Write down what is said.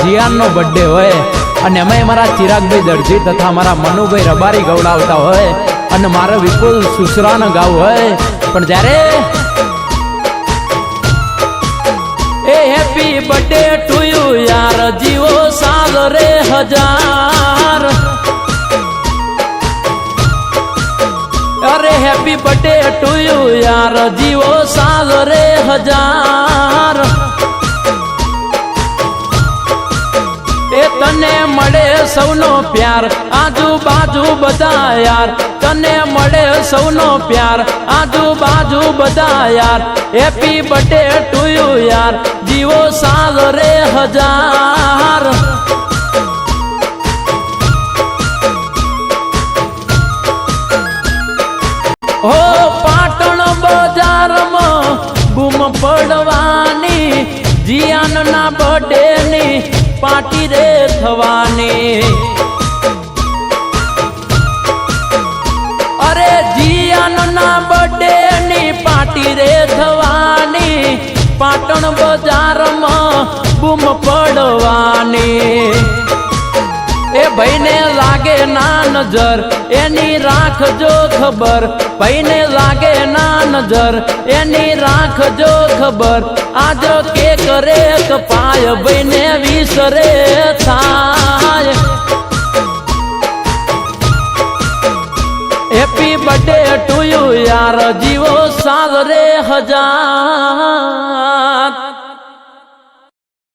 જીયાનનો birthday હોય અને અમે મારા ચિરાગભાઈ દરજી તથા મારા મનુભાઈ રબારી ગવડાવતા હોય અને મારે વિપુલ સુસરાને ગાવું હોય, પણ જ્યારે એ હેપી બર્થડે ટુ યુ યાર જીવો સાલ રે હજાર, અરે હેપી બર્થડે ટુ યુ યાર જીવો સાલ રે હજાર, એ તને મળે સૌનો પ્યાર આજુબાજુ બધા યાર, તને મળે સૌનો પ્યાર આજુબાજુ બધા યાર, હેપી બર્થડે ટુ યુ યાર જીવો સાલ રે હજાર. હો પાટણ બજારમાં બૂમ પડવાની, જીયાનના બર્થડે ની પાર્ટી રે થવાની, અરે જીયાનના બર્થડે ની પાર્ટી રે થવાની, પાટણ બજારમાં બૂમ પડવાની, એ ભાઈને લાગે ના નજર એની રાખજો ખબર, ભાઈને લાગે ના નજર એની રાખજો ખબર, આજ કે કરે કપાય ભાઈને વિસરે થાય. હેપી બર્થડે ટુ યુ યાર જીવો સાલ રે હજાર.